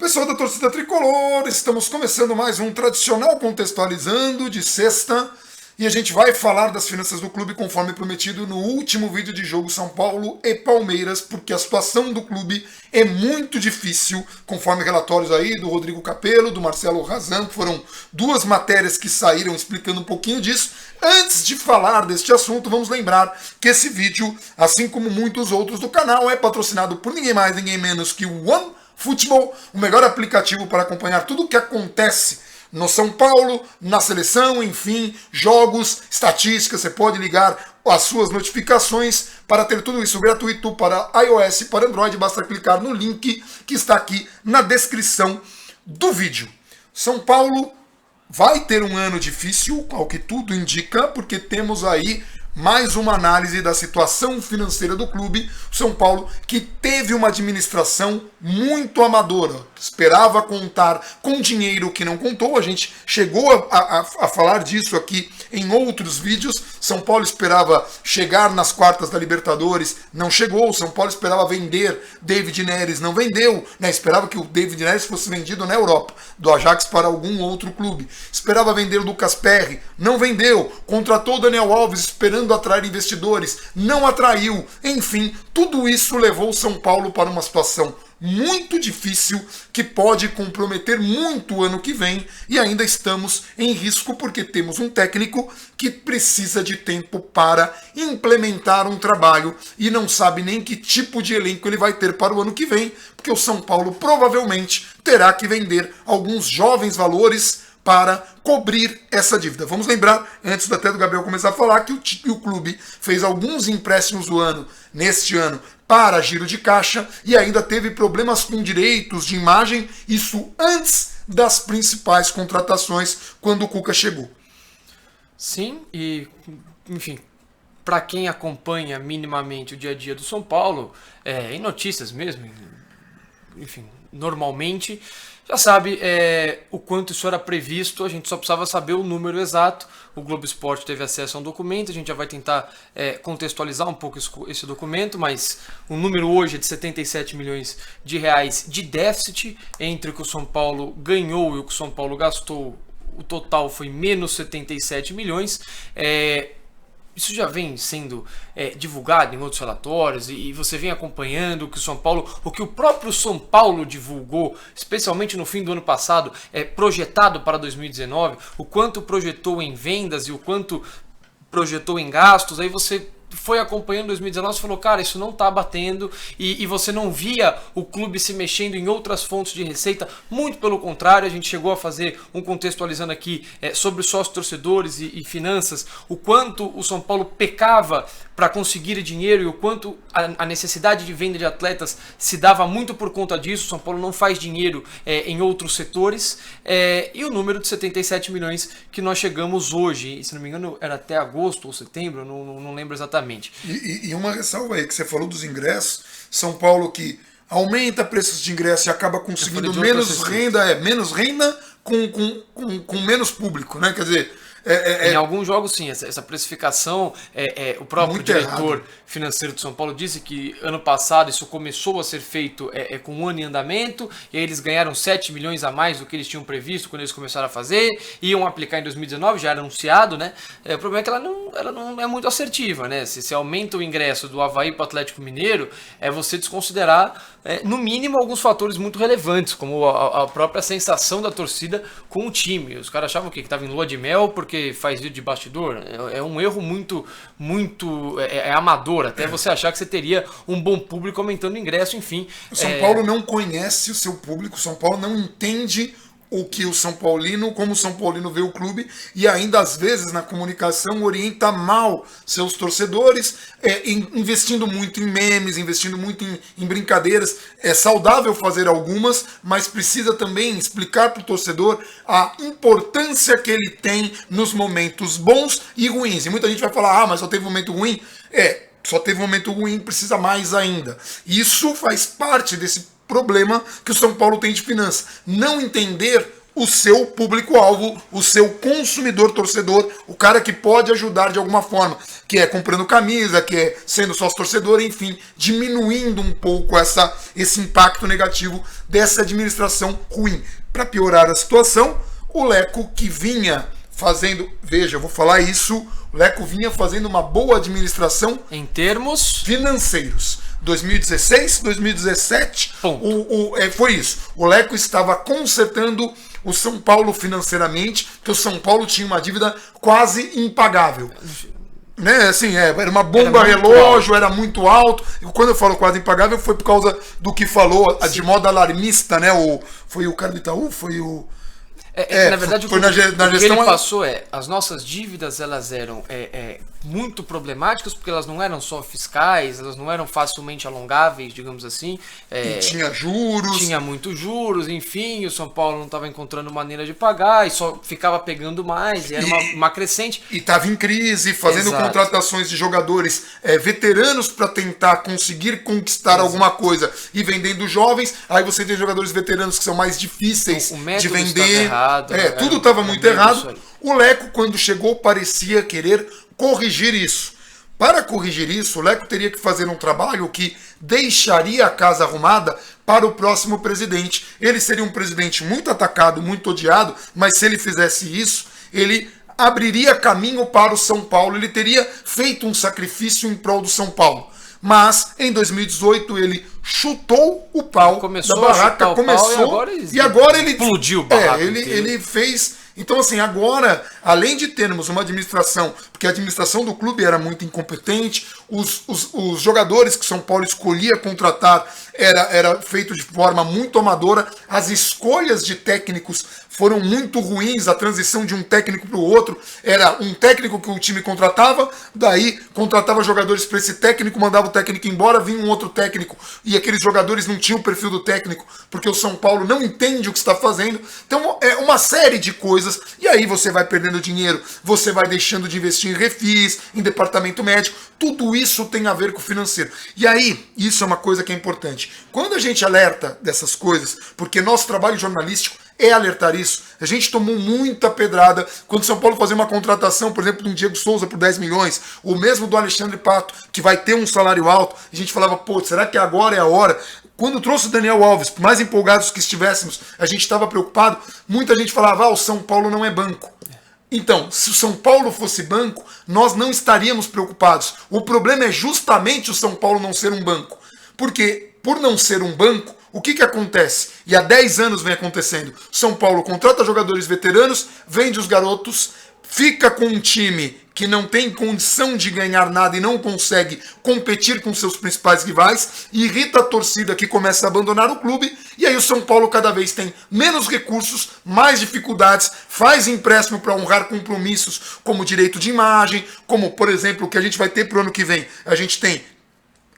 Pessoal da torcida tricolor, estamos começando mais um tradicional Contextualizando de sexta e a gente vai falar das finanças do clube conforme prometido no último vídeo de jogo São Paulo e Palmeiras, porque a situação do clube é muito difícil, conforme relatórios aí do Rodrigo Capello, do Marcelo Razan, que foram duas matérias que saíram explicando um pouquinho disso. Antes de falar deste assunto, vamos lembrar que esse vídeo, assim como muitos outros do canal, é patrocinado por ninguém mais, ninguém menos que o OneFootball, o melhor aplicativo para acompanhar tudo o que acontece no São Paulo, na seleção, enfim, jogos, estatísticas. Você pode ligar as suas notificações para ter tudo isso gratuito para iOS e para Android. Basta clicar no link que está aqui na descrição do vídeo. São Paulo vai ter um ano difícil, ao que tudo indica, porque temos aí mais uma análise da situação financeira do clube. São Paulo, que teve uma administração muito amadora, esperava contar com dinheiro que não contou. A gente chegou a falar disso aqui em outros vídeos. São Paulo esperava chegar nas quartas da Libertadores, não chegou. São Paulo esperava vender David Neres, não vendeu, né? Esperava que o David Neres fosse vendido na Europa, do Ajax para algum outro clube. Esperava vender o Lucas Perry, não vendeu. Contratou o Daniel Alves esperando atrair investidores, não atraiu. Enfim, tudo isso levou o São Paulo para uma situação muito difícil, que pode comprometer muito o ano que vem, e ainda estamos em risco porque temos um técnico que precisa de tempo para implementar um trabalho e não sabe nem que tipo de elenco ele vai ter para o ano que vem, porque o São Paulo provavelmente terá que vender alguns jovens valores para cobrir essa dívida. Vamos lembrar, antes até do Gabriel começar a falar, que o clube fez alguns empréstimos neste ano, para giro de caixa, e ainda teve problemas com direitos de imagem, isso antes das principais contratações, quando o Cuca chegou. Sim, e enfim, para quem acompanha minimamente o dia a dia do São Paulo, em notícias mesmo, enfim, normalmente, já sabe o quanto isso era previsto. A gente só precisava saber o número exato. O Globo Esporte teve acesso a um documento, a gente já vai tentar contextualizar um pouco esse documento, mas o número hoje é de 77 milhões de reais de déficit entre o que o São Paulo ganhou e o que o São Paulo gastou. O total foi menos 77 milhões. Isso já vem sendo divulgado em outros relatórios, e você vem acompanhando o que o próprio São Paulo divulgou, especialmente no fim do ano passado, projetado para 2019, o quanto projetou em vendas e o quanto projetou em gastos. Aí você foi acompanhando 2019 e falou, cara, isso não está batendo, e você não via o clube se mexendo em outras fontes de receita. Muito pelo contrário, a gente chegou a fazer um contextualizando aqui sobre sócios torcedores e finanças, o quanto o São Paulo pecava para conseguir dinheiro e o quanto a necessidade de venda de atletas se dava muito por conta disso. O São Paulo não faz dinheiro em outros setores, e o número de 77 milhões que nós chegamos hoje, e, se não me engano era até agosto ou setembro, não lembro exatamente. E uma ressalva aí, que você falou dos ingressos. São Paulo que aumenta preços de ingresso e acaba conseguindo menos renda com menos público, né? Quer dizer, em alguns jogos, sim, essa precificação, o próprio muito diretor errado. financeiro de São Paulo disse que ano passado isso começou a ser feito com um ano em andamento, e aí eles ganharam 7 milhões a mais do que eles tinham previsto quando eles começaram a fazer, iam aplicar em 2019, já era anunciado, né? O problema é que ela não é muito assertiva, né? Se aumenta o ingresso do Avaí para o Atlético Mineiro, é você desconsiderar, no mínimo, alguns fatores muito relevantes, como a própria sensação da torcida com o time. Os caras achavam que estava em lua de mel porque faz vídeo de bastidor. É um erro muito amador, até você achar que você teria um bom público aumentando o ingresso, enfim. O São Paulo não conhece o seu público, o São Paulo não entende o que o São Paulino, como o São Paulino vê o clube, e ainda às vezes na comunicação orienta mal seus torcedores, investindo muito em memes, investindo muito em brincadeiras. É saudável fazer algumas, mas precisa também explicar para o torcedor a importância que ele tem nos momentos bons e ruins. E muita gente vai falar, mas só teve um momento ruim. Só teve um momento ruim, precisa mais ainda. Isso faz parte desse problema que o São Paulo tem de finanças. Não entender o seu público-alvo, o seu consumidor torcedor, o cara que pode ajudar de alguma forma, que é comprando camisa, que é sendo sócio torcedor, enfim, diminuindo um pouco esse impacto negativo dessa administração ruim. Para piorar a situação, o Leco que vinha fazendo, veja, eu vou falar isso, o Leco vinha fazendo uma boa administração em termos financeiros. 2016, 2017, foi isso. O Leco estava consertando o São Paulo financeiramente, porque o São Paulo tinha uma dívida quase impagável. Né, assim, era uma bomba relógio, era muito alto. E quando eu falo quase impagável, foi por causa do que falou de modo alarmista, né? Foi o cara do Itaú, foi o... na verdade, foi o na que gestão ele passou as nossas dívidas, elas eram muito problemáticas, porque elas não eram só fiscais, elas não eram facilmente alongáveis, digamos assim. E tinha juros. Tinha muitos juros, enfim, o São Paulo não estava encontrando maneira de pagar e só ficava pegando mais, e era uma crescente. E estava em crise, fazendo contratações de jogadores veteranos para tentar conseguir conquistar alguma coisa e vendendo jovens. Aí você tem jogadores veteranos que são mais difíceis de vender. Tudo estava muito errado. O Leco, quando chegou, parecia querer corrigir isso. Para corrigir isso, o Leco teria que fazer um trabalho que deixaria a casa arrumada para o próximo presidente. Ele seria um presidente muito atacado, muito odiado, mas se ele fizesse isso, ele abriria caminho para o São Paulo, ele teria feito um sacrifício em prol do São Paulo. Mas, em 2018, ele chutou o pau da barraca, e agora ele explodiu o barraco. Ele fez... Então, assim, agora, além de termos uma administração, porque a administração do clube era muito incompetente, os jogadores que São Paulo escolhia contratar era feito de forma muito amadora, as escolhas de técnicos foram muito ruins, a transição de um técnico para o outro, era um técnico que o time contratava, daí contratava jogadores para esse técnico, mandava o técnico embora, vinha um outro técnico, e aqueles jogadores não tinham o perfil do técnico, porque o São Paulo não entende o que está fazendo. Então, é uma série de coisas, e aí você vai perdendo dinheiro, você vai deixando de investir em refis, em departamento médico, tudo isso tem a ver com o financeiro. E aí, isso é uma coisa que é importante. Quando a gente alerta dessas coisas, porque nosso trabalho jornalístico é alertar isso. A gente tomou muita pedrada quando o São Paulo fazia uma contratação, por exemplo, de um Diego Souza por 10 milhões, o mesmo do Alexandre Pato, que vai ter um salário alto. A gente falava, pô, será que agora é a hora? Quando trouxe o Daniel Alves, por mais empolgados que estivéssemos, a gente estava preocupado. Muita gente falava, o São Paulo não é banco. Então, se o São Paulo fosse banco, nós não estaríamos preocupados. O problema é justamente o São Paulo não ser um banco. Porque, por não ser um banco, o que acontece? E há 10 anos vem acontecendo. São Paulo contrata jogadores veteranos, vende os garotos, fica com um time que não tem condição de ganhar nada e não consegue competir com seus principais rivais, irrita a torcida que começa a abandonar o clube, e aí o São Paulo cada vez tem menos recursos, mais dificuldades, faz empréstimo para honrar compromissos como direito de imagem, como, por exemplo, o que a gente vai ter para o ano que vem. A gente tem,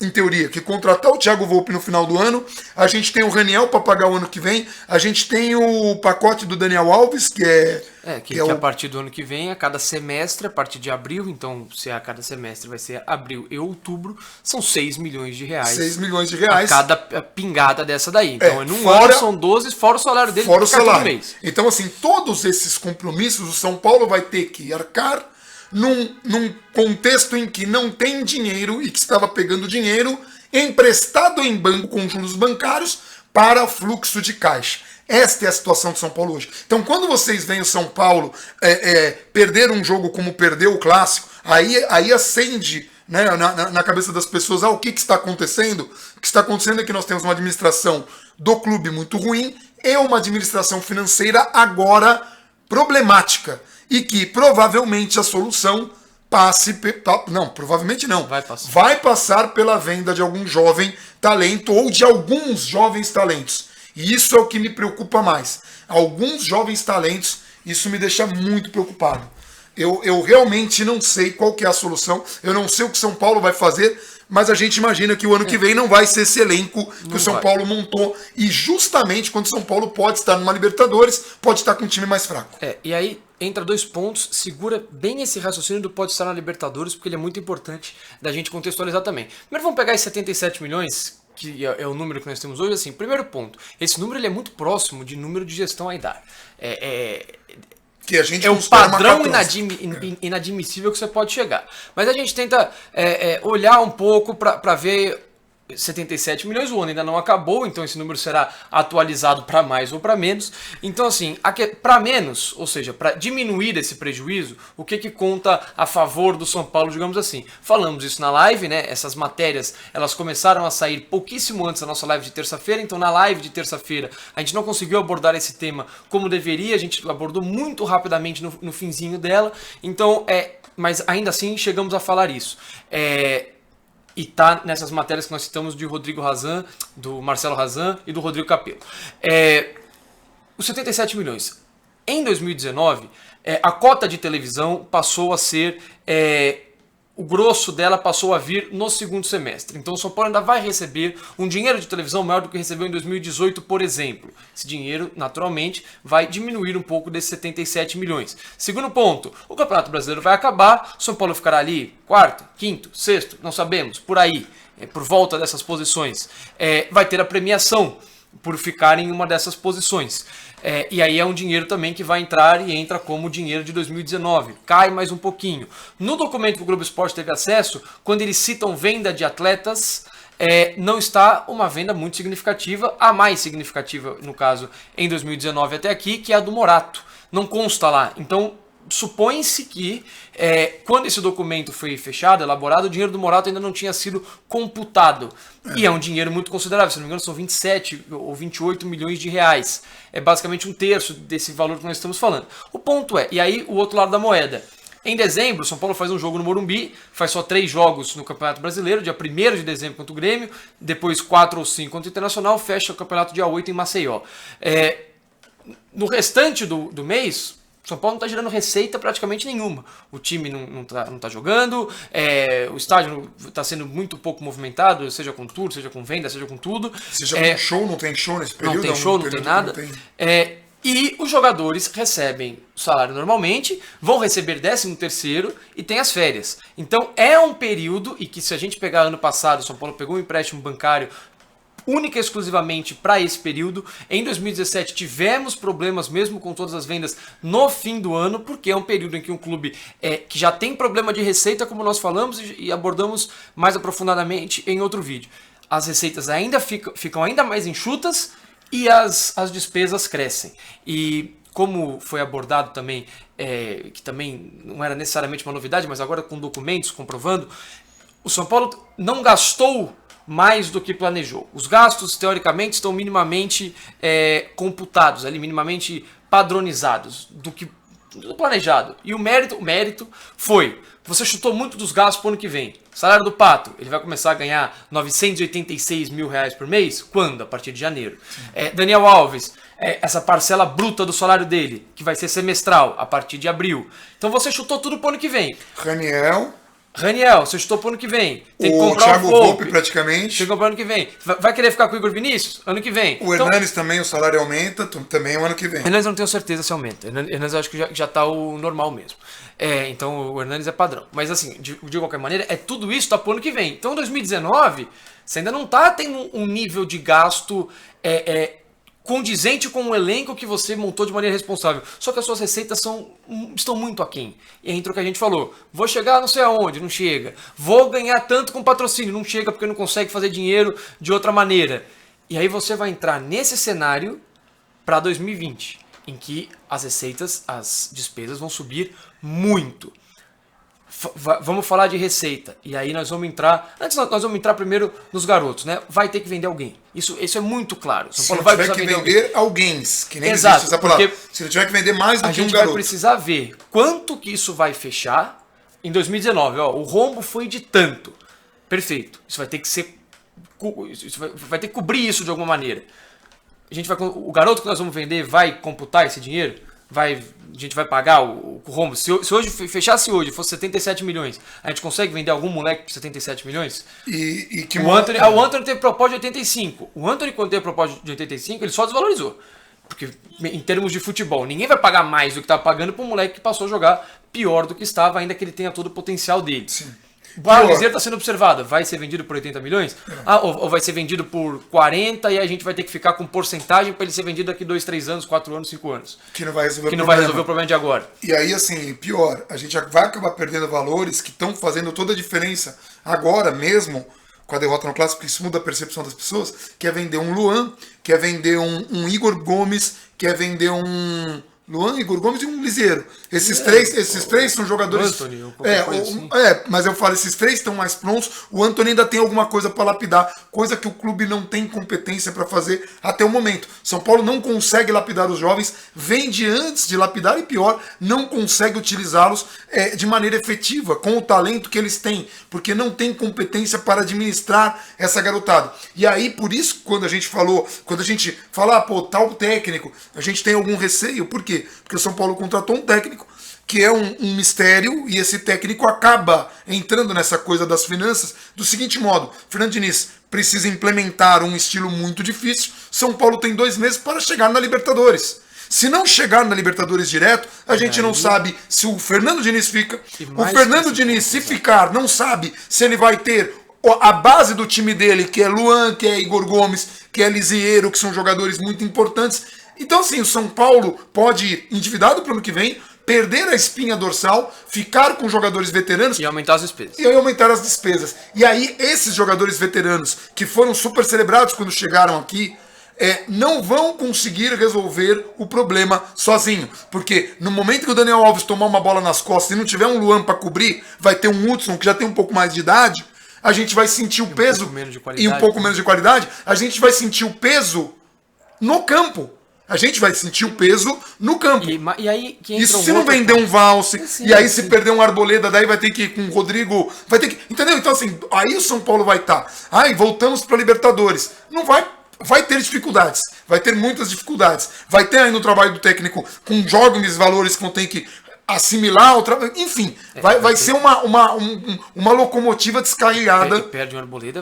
em teoria, que contratar o Thiago Volpi no final do ano, a gente tem o Raniel para pagar o ano que vem, a gente tem o pacote do Daniel Alves, que a partir do ano que vem, a cada semestre, a partir de abril, então se a cada semestre vai ser abril e outubro, são 6 milhões de reais. 6 milhões de reais. A cada pingada dessa daí. Então, num ano são 12, fora o salário dele, fora o salário. Mês. Então, assim, todos esses compromissos, o São Paulo vai ter que arcar num contexto em que não tem dinheiro e que estava pegando dinheiro emprestado em banco com juros bancários para fluxo de caixa. Esta é a situação de São Paulo hoje. Então, quando vocês veem o São Paulo perder um jogo como perdeu o Clássico, aí acende, né, na cabeça das pessoas, o que está acontecendo? O que está acontecendo é que nós temos uma administração do clube muito ruim e uma administração financeira agora problemática. E que provavelmente a solução provavelmente não. Vai passar pela venda de algum jovem talento ou de alguns jovens talentos. E isso é o que me preocupa mais. Alguns jovens talentos, isso me deixa muito preocupado. Eu realmente não sei qual que é a solução, eu não sei o que São Paulo vai fazer, mas a gente imagina que o ano que vem não vai ser esse elenco que o São Paulo montou. E justamente quando o São Paulo pode estar numa Libertadores, pode estar com um time mais fraco. E aí entra 2 pontos, segura bem esse raciocínio do pode estar na Libertadores, porque ele é muito importante da gente contextualizar também. Primeiro vamos pegar esses 77 milhões, que é o número que nós temos hoje, assim, primeiro ponto, esse número ele é muito próximo de número de gestão a dar. Que a gente é o padrão inadmissível que você pode chegar. Mas a gente tenta olhar um pouco para ver 77 milhões, o ano ainda não acabou, então esse número será atualizado para mais ou para menos. Então, assim, para menos, ou seja, para diminuir esse prejuízo, o que conta a favor do São Paulo, digamos assim? Falamos isso na live, né? Essas matérias, elas começaram a sair pouquíssimo antes da nossa live de terça-feira, então na live de terça-feira a gente não conseguiu abordar esse tema como deveria, a gente abordou muito rapidamente no finzinho dela, então, mas ainda assim chegamos a falar isso. E tá nessas matérias que nós citamos de Rodrigo Razan, do Marcelo Razan e do Rodrigo Capello. Os 77 milhões. Em 2019, a cota de televisão passou a ser... o grosso dela passou a vir no segundo semestre. Então o São Paulo ainda vai receber um dinheiro de televisão maior do que recebeu em 2018, por exemplo. Esse dinheiro, naturalmente, vai diminuir um pouco desses 77 milhões. Segundo ponto, o Campeonato Brasileiro vai acabar, o São Paulo ficará ali, quarto, quinto, sexto, não sabemos, por aí, por volta dessas posições. Vai ter a premiação por ficar em uma dessas posições. E aí é um dinheiro também que vai entrar e entra como dinheiro de 2019. Cai mais um pouquinho. No documento que o Globo Esporte teve acesso, quando eles citam venda de atletas, não está uma venda muito significativa, a mais significativa, no caso, em 2019 até aqui, que é a do Morato. Não consta lá. Então, supõe-se que quando esse documento foi fechado, elaborado, o dinheiro do Morato ainda não tinha sido computado. E é um dinheiro muito considerável, se não me engano são 27 ou 28 milhões de reais. É basicamente um terço desse valor que nós estamos falando. O ponto e aí o outro lado da moeda. Em dezembro, o São Paulo faz um jogo no Morumbi, faz só 3 jogos no Campeonato Brasileiro, dia 1º de dezembro contra o Grêmio, depois 4 ou 5 contra o Internacional, fecha o campeonato dia 8 em Maceió. No restante do mês... São Paulo não está gerando receita praticamente nenhuma. O time não tá jogando, o estádio está sendo muito pouco movimentado, seja com tour, seja com venda, seja com tudo. Seja com show, não tem show nesse período? Não tem show, não tem nada. E os jogadores recebem o salário normalmente, vão receber 13º e tem as férias. Então é um período, e que se a gente pegar ano passado, o São Paulo pegou um empréstimo bancário única e exclusivamente para esse período. Em 2017 tivemos problemas mesmo com todas as vendas no fim do ano, porque é um período em que um clube que já tem problema de receita, como nós falamos e abordamos mais aprofundadamente em outro vídeo. As receitas ainda ficam ainda mais enxutas e as despesas crescem. E como foi abordado também, que também não era necessariamente uma novidade, mas agora com documentos comprovando, o São Paulo não gastou mais do que planejou. Os gastos, teoricamente, estão minimamente computados, ali, minimamente padronizados do planejado. E o mérito foi, você chutou muito dos gastos para o ano que vem. Salário do Pato, ele vai começar a ganhar 986 mil reais por mês? Quando? A partir de janeiro. Daniel Alves, essa parcela bruta do salário dele, que vai ser semestral, a partir de abril. Então você chutou tudo para o ano que vem. Raniel, você chutou pro ano que vem. Tem que comprar Thiago Volpe praticamente. Tem que comprar ano que vem. Vai querer ficar com o Igor Vinícius? Ano que vem. O Hernanes também, o salário aumenta, também o ano que vem. Hernanes eu não tenho certeza se aumenta. Hernanes eu acho que já tá o normal mesmo. Então o Hernanes é padrão. Mas assim, de qualquer maneira, tudo isso tá pro ano que vem. Então em 2019, você ainda não tá tendo um nível de gasto condizente com o elenco que você montou de maneira responsável. Só que as suas receitas estão muito aquém. E entra o que a gente falou. Vou chegar não sei aonde, não chega. Vou ganhar tanto com patrocínio, não chega porque não consegue fazer dinheiro de outra maneira. E aí você vai entrar nesse cenário para 2020, em que as receitas, as despesas vão subir muito. Vamos falar de receita. E aí nós vamos entrar... Antes nós vamos entrar primeiro nos garotos, né? Vai ter que vender alguém. Isso é muito claro. Se não tiver que vender alguém, que nem exato, existe essa palavra. Se não tiver que vender mais do que um garoto. A gente vai precisar ver quanto que isso vai fechar em 2019. O rombo foi de tanto. Perfeito. Isso vai ter que ser... vai ter que cobrir isso de alguma maneira. O garoto que nós vamos vender vai computar esse dinheiro? A gente vai pagar o rombo. Se hoje fechasse hoje, fosse 77 milhões, a gente consegue vender algum moleque por 77 milhões? O Antony teve proposta de 85. O Antony, quando teve proposta de 85, ele só desvalorizou. Porque em termos de futebol, ninguém vai pagar mais do que estava pagando para um moleque que passou a jogar pior do que estava, ainda que ele tenha todo o potencial dele. Sim. O Liseiro está sendo observado. Vai ser vendido por 80 milhões? Ou vai ser vendido por 40 e a gente vai ter que ficar com porcentagem para ele ser vendido daqui 2, 3 anos, 4 anos, 5 anos. Que não vai resolver o problema de agora. E aí, assim, pior, a gente vai acabar perdendo valores que estão fazendo toda a diferença agora mesmo, com a derrota no Clássico, porque isso muda a percepção das pessoas, que é vender um Luan, que é vender um Igor Gomes, que é vender um Luan, Igor Gomes e um Liseiro. Esses três são jogadores. Anthony, mas eu falo, esses três estão mais prontos. O Anthony ainda tem alguma coisa para lapidar, coisa que o clube não tem competência para fazer até o momento. São Paulo não consegue lapidar os jovens, vende antes de lapidar e pior, não consegue utilizá-los de maneira efetiva, com o talento que eles têm, porque não tem competência para administrar essa garotada. E aí, por isso, quando a gente fala, tal técnico, a gente tem algum receio. Por quê? Porque o São Paulo contratou um técnico que é um mistério, e esse técnico acaba entrando nessa coisa das finanças do seguinte modo: Fernando Diniz precisa implementar um estilo muito difícil, São Paulo tem 2 meses para chegar na Libertadores. Se não chegar na Libertadores direto, a gente não sabe se o Fernando Diniz fica. O Fernando Diniz, se ficar, não sabe se ele vai ter a base do time dele, que é Luan, que é Igor Gomes, que é Liseiro, que são jogadores muito importantes. Então, assim, o São Paulo pode ir endividado para o ano que vem, perder a espinha dorsal, ficar com jogadores veteranos e aumentar as despesas. E aí, esses jogadores veteranos, que foram super celebrados quando chegaram aqui, não vão conseguir resolver o problema sozinho. Porque no momento que o Daniel Alves tomar uma bola nas costas e não tiver um Luan para cobrir, vai ter um Hudson que já tem um pouco mais de idade, a gente vai sentir o peso e um pouco menos de qualidade, a gente vai sentir o peso no campo. A gente vai sentir o peso no campo. E aí, isso se não vender um Valse, se perder um Arboleda, daí vai ter que ir com o Rodrigo. Vai ter que. Entendeu? Então, assim, aí o São Paulo vai estar. Voltamos para Libertadores. Não vai. Vai ter dificuldades. Vai ter muitas dificuldades. Vai ter aí no trabalho do técnico com jogos valores que vão ter que assimilar, enfim, vai ser uma locomotiva descarrilhada. Perde um Arboleda,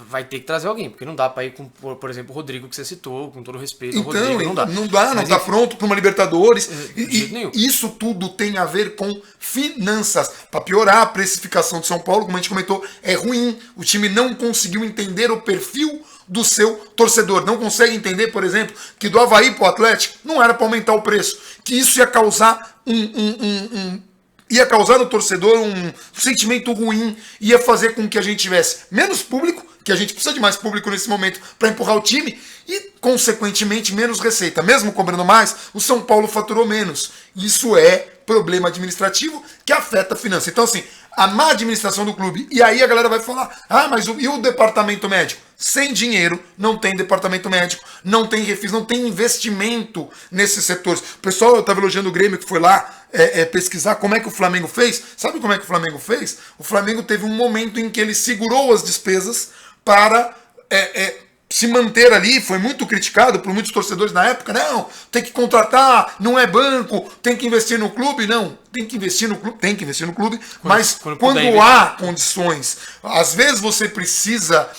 vai ter que trazer alguém, porque não dá para ir com, por exemplo, o Rodrigo que você citou, com todo respeito. Então, Rodrigo, não dá pronto para uma Libertadores. E isso tudo tem a ver com finanças. Para piorar, a precificação de São Paulo, como a gente comentou, é ruim. O time não conseguiu entender o perfil do seu torcedor. Não consegue entender, por exemplo, que do Avaí para o Atlético não era para aumentar o preço, que isso ia causar ia causar no torcedor um sentimento ruim, ia fazer com que a gente tivesse menos público, que a gente precisa de mais público nesse momento para empurrar o time, e, consequentemente, menos receita. Mesmo cobrando mais, o São Paulo faturou menos. Isso é problema administrativo que afeta a finança. Então, assim, a má administração do clube. E aí a galera vai falar, mas e o departamento médico? Sem dinheiro, não tem departamento médico, não tem refis, não tem investimento nesses setores. O pessoal, eu estava elogiando o Grêmio que foi lá pesquisar como é que o Flamengo fez. Sabe como é que o Flamengo fez? O Flamengo teve um momento em que ele segurou as despesas para se manter ali. Foi muito criticado por muitos torcedores na época. Não, tem que contratar, não é banco, tem que investir no clube. Não, tem que investir no clube, mas quando há condições. Às vezes você precisa,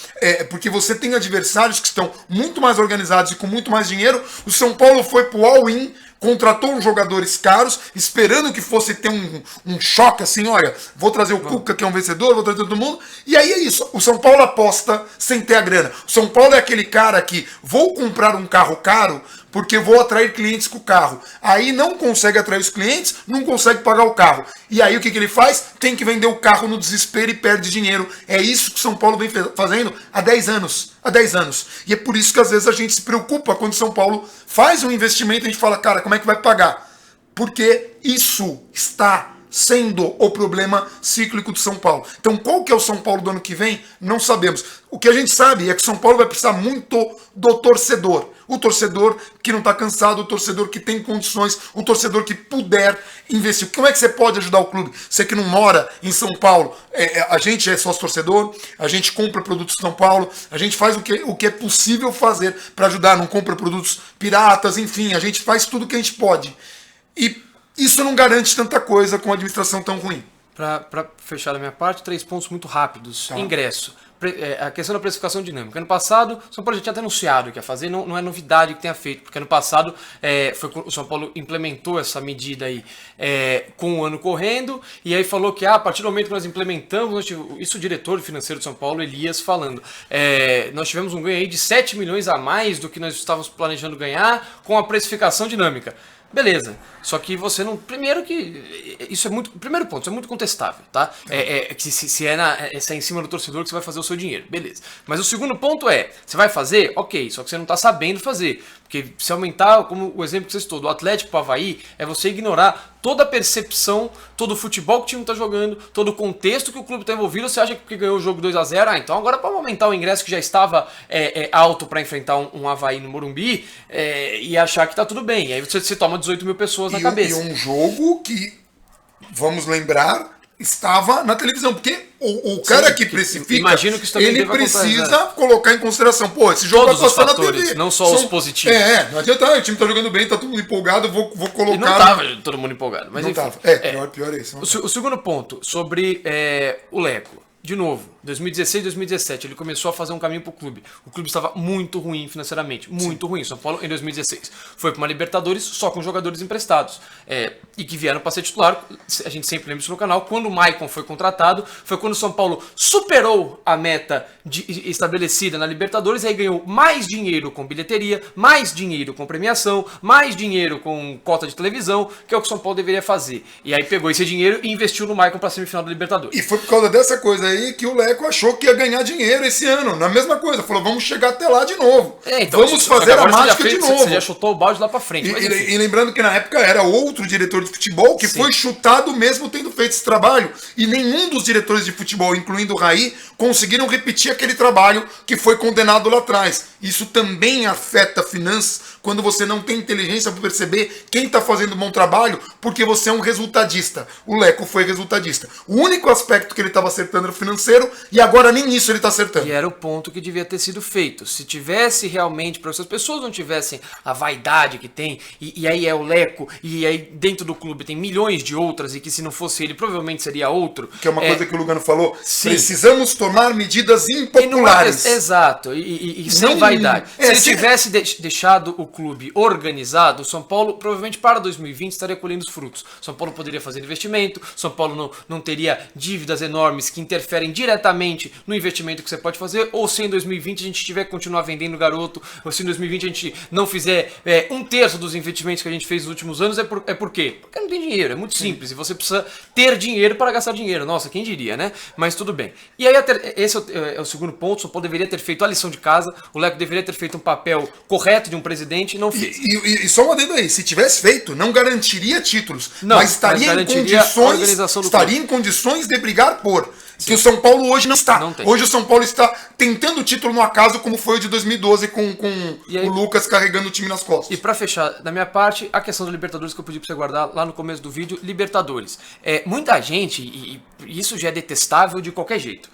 porque você tem adversários que estão muito mais organizados e com muito mais dinheiro. O São Paulo foi pro all-in, contratou jogadores caros, esperando que fosse ter um choque assim, olha, vou trazer o Cuca, que é um vencedor, vou trazer todo mundo, e aí é isso, o São Paulo aposta sem ter a grana. O São Paulo é aquele cara que, vou comprar um carro caro, porque vou atrair clientes com o carro. Aí não consegue atrair os clientes, não consegue pagar o carro. E aí o que ele faz? Tem que vender o carro no desespero e perde dinheiro. É isso que o São Paulo vem fazendo há 10 anos. Há 10 anos. E é por isso que às vezes a gente se preocupa quando o São Paulo faz um investimento e a gente fala, cara, como é que vai pagar? Porque isso está sendo o problema cíclico do São Paulo. Então, qual que é o São Paulo do ano que vem? Não sabemos. O que a gente sabe é que o São Paulo vai precisar muito do torcedor. O torcedor que não está cansado, o torcedor que tem condições, o torcedor que puder investir. Como é que você pode ajudar o clube? Você que não mora em São Paulo, a gente é sócio torcedor, a gente compra produtos de São Paulo, a gente faz o que é possível fazer para ajudar, não compra produtos piratas, enfim, a gente faz tudo o que a gente pode. E isso não garante tanta coisa com a administração tão ruim. Para fechar da minha parte, 3 pontos muito rápidos. Tá. Ingresso. a questão da precificação dinâmica. Ano passado, o São Paulo já tinha até anunciado que ia fazer, não é novidade que tenha feito, porque ano passado o São Paulo implementou essa medida aí com o ano correndo, e aí falou que a partir do momento que nós implementamos, isso o diretor financeiro de São Paulo, Elias, falando, nós tivemos um ganho aí de 7 milhões a mais do que nós estávamos planejando ganhar com a precificação dinâmica. Beleza, só que você não. Primeiro que. Isso é muito. Primeiro ponto, isso é muito contestável, tá? Se é em cima do torcedor que você vai fazer o seu dinheiro, beleza. Mas o segundo ponto você vai fazer? Ok, só que você não tá sabendo fazer. Porque se aumentar, como o exemplo que você citou, do Atlético para o Avaí, é você ignorar toda a percepção, todo o futebol que o time está jogando, todo o contexto que o clube está envolvido. Você acha que porque ganhou o jogo 2-0, então agora para aumentar o ingresso que já estava alto para enfrentar um Avaí no Morumbi e achar que tá tudo bem. E aí você toma 18 mil pessoas na cabeça. E um jogo que, vamos lembrar, estava na televisão, porque o cara que precifica, imagino que isso também ele precisa colocar em consideração, esse jogo todos vai passar os fatores, na TV. Não só os positivos. Não adianta, o time tá jogando bem, tá todo mundo empolgado, vou colocar... E não tava todo mundo empolgado, mas não enfim. Tava. Pior é isso. O segundo ponto, sobre o Leco. De novo, 2016, 2017, ele começou a fazer um caminho pro clube. O clube estava muito ruim financeiramente, muito ruim. São Paulo, em 2016, foi para uma Libertadores só com jogadores emprestados. E que vieram para ser titular, a gente sempre lembra isso no canal, quando o Maicon foi contratado, foi quando o São Paulo superou a meta estabelecida na Libertadores, e aí ganhou mais dinheiro com bilheteria, mais dinheiro com premiação, mais dinheiro com cota de televisão, que é o que o São Paulo deveria fazer. E aí pegou esse dinheiro e investiu no Maicon para a semifinal da Libertadores. E foi por causa dessa coisa aí que o Leco achou que ia ganhar dinheiro esse ano. Na mesma coisa, falou, vamos chegar até lá de novo. Então, vamos fazer a mágica de novo. Você já chutou o balde lá pra frente. E lembrando que na época era outro diretor de futebol que foi chutado mesmo tendo feito esse trabalho. E nenhum dos diretores de futebol, incluindo o Raí, conseguiram repetir aquele trabalho que foi condenado lá atrás. Isso também afeta finanças quando você não tem inteligência para perceber quem está fazendo um bom trabalho, porque você é um resultadista. O Leco foi resultadista. O único aspecto que ele estava acertando era o financeiro, e agora nem isso ele está acertando. E era o ponto que devia ter sido feito. Se tivesse realmente, para as pessoas não tivessem a vaidade que tem, e aí é o Leco, e aí dentro do clube tem milhões de outras, e que se não fosse ele, provavelmente seria outro. Que é uma coisa que o Lugano falou. Sim. Precisamos tomar medidas impopulares. Exato, e sem vaidade. Se ele tivesse deixado o clube organizado, o São Paulo provavelmente para 2020 estaria colhendo os frutos. São Paulo poderia fazer investimento, São Paulo não teria dívidas enormes que interferem diretamente no investimento que você pode fazer, ou se em 2020 a gente tiver que continuar vendendo garoto, ou se em 2020 a gente não fizer um terço dos investimentos que a gente fez nos últimos anos, por quê? Porque não tem dinheiro, é muito simples, e você precisa ter dinheiro para gastar dinheiro. Nossa, quem diria, né? Mas tudo bem. E aí esse é o segundo ponto. O São Paulo deveria ter feito a lição de casa, o Leco deveria ter feito um papel correto de um presidente, não fez. E só um adendo aí, se tivesse feito, não garantiria títulos, mas estaria em condições de brigar por. Sim. Que o São Paulo hoje não está. Hoje o São Paulo está tentando o título no acaso, como foi o de 2012 com o Lucas carregando o time nas costas. E pra fechar, da minha parte, a questão do Libertadores que eu pedi pra você guardar lá no começo do vídeo, Libertadores. Muita gente, e isso já é detestável de qualquer jeito.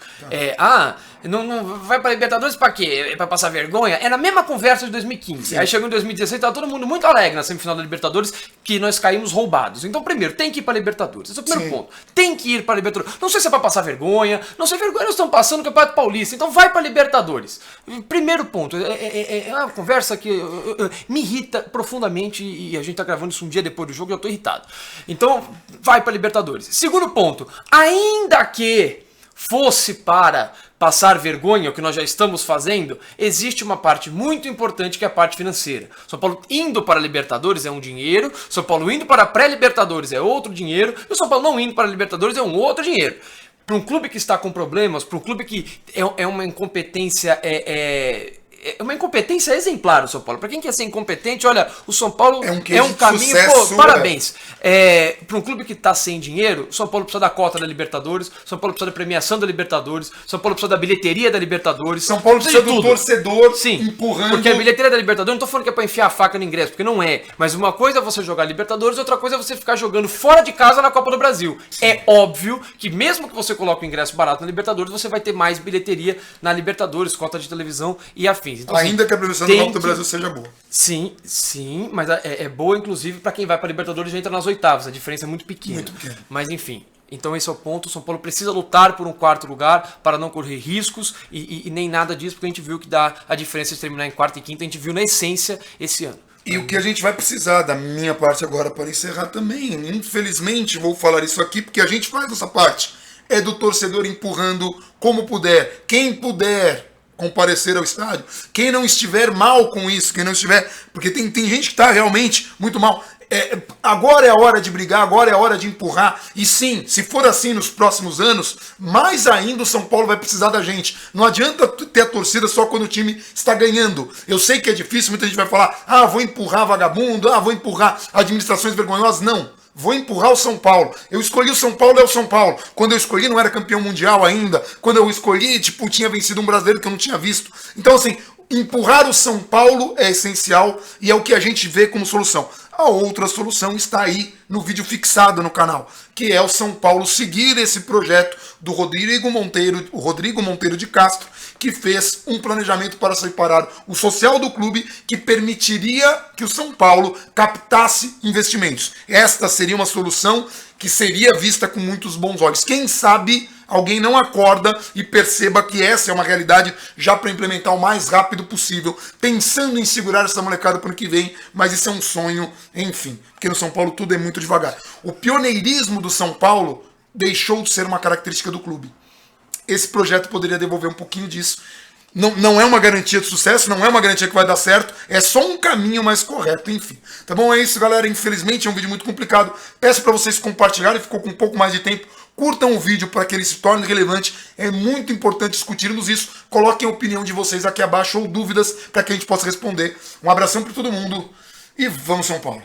Não vai pra Libertadores pra quê? É pra passar vergonha? É na mesma conversa de 2015. Sim. Aí chegou em 2016, tava todo mundo muito alegre na semifinal da Libertadores, que nós caímos roubados. Então, primeiro, tem que ir pra Libertadores. Esse é o primeiro ponto. Tem que ir pra Libertadores. Não sei se é pra passar vergonha, não sei vergonha, nós estamos passando no Campeonato Paulista, então vai para Libertadores. Primeiro ponto, é uma conversa que me irrita profundamente, e a gente tá gravando isso um dia depois do jogo e eu tô irritado. Então, vai para Libertadores. Segundo ponto, ainda que fosse para passar vergonha, o que nós já estamos fazendo, existe uma parte muito importante que é a parte financeira. São Paulo indo para a Libertadores é um dinheiro, São Paulo indo para a pré-Libertadores é outro dinheiro, e o São Paulo não indo para a Libertadores é um outro dinheiro. Para um clube que está com problemas, para um clube que é uma incompetência uma incompetência exemplar o São Paulo. Para quem quer ser incompetente, olha, o São Paulo é um caminho, parabéns. Para um clube que está sem dinheiro, o São Paulo precisa da cota da Libertadores, o São Paulo precisa da premiação da Libertadores, o São Paulo precisa da bilheteria da Libertadores. São Paulo precisa do torcedor empurrando. Porque a bilheteria da Libertadores, não estou falando que é para enfiar a faca no ingresso, porque não é. Mas uma coisa é você jogar Libertadores, outra coisa é você ficar jogando fora de casa na Copa do Brasil. Sim. É óbvio que mesmo que você coloque o ingresso barato na Libertadores, você vai ter mais bilheteria na Libertadores, cota de televisão e afins. Então, ainda que a premiação da Copa do Brasil seja boa. Sim, mas é boa inclusive para quem vai para Libertadores e já entra nas oitavas. A diferença é muito pequena. Mas enfim. Então esse é o ponto, o São Paulo precisa lutar por um quarto lugar para não correr riscos e nem nada disso, porque a gente viu que dá a diferença de terminar em quarto e quinto, a gente viu na essência esse ano. E o que a gente vai precisar da minha parte agora para encerrar também, infelizmente vou falar isso aqui porque a gente faz essa parte, é do torcedor empurrando como puder, quem puder comparecer ao estádio, quem não estiver mal com isso, quem não estiver, porque tem gente que está realmente muito mal. Agora é a hora de brigar, agora é a hora de empurrar. E sim, se for assim nos próximos anos, mais ainda o São Paulo vai precisar da gente. Não adianta ter a torcida só quando o time está ganhando. Eu sei que é difícil, muita gente vai falar, vou empurrar vagabundo, vou empurrar administrações vergonhosas. Não, vou empurrar o São Paulo. Eu escolhi o São Paulo, é o São Paulo. Quando eu escolhi não era campeão mundial ainda. Quando eu escolhi, tinha vencido um brasileiro que eu não tinha visto. Então assim, empurrar o São Paulo é essencial e é o que a gente vê como solução. A outra solução está aí no vídeo fixado no canal, que é o São Paulo seguir esse projeto do Rodrigo Monteiro de Castro, que fez um planejamento para separar o social do clube que permitiria que o São Paulo captasse investimentos. Esta seria uma solução que seria vista com muitos bons olhos. Quem sabe alguém não acorda e perceba que essa é uma realidade já para implementar o mais rápido possível, pensando em segurar essa molecada para o ano que vem, mas isso é um sonho, enfim, porque no São Paulo tudo é muito devagar. O pioneirismo do São Paulo deixou de ser uma característica do clube. Esse projeto poderia devolver um pouquinho disso. Não é uma garantia de sucesso, não é uma garantia que vai dar certo, é só um caminho mais correto, enfim. Tá bom? É isso, galera. Infelizmente é um vídeo muito complicado. Peço para vocês compartilharem, ficou com um pouco mais de tempo. Curtam o vídeo para que ele se torne relevante. É muito importante discutirmos isso. Coloquem a opinião de vocês aqui abaixo ou dúvidas para que a gente possa responder. Um abração para todo mundo e vamos São Paulo!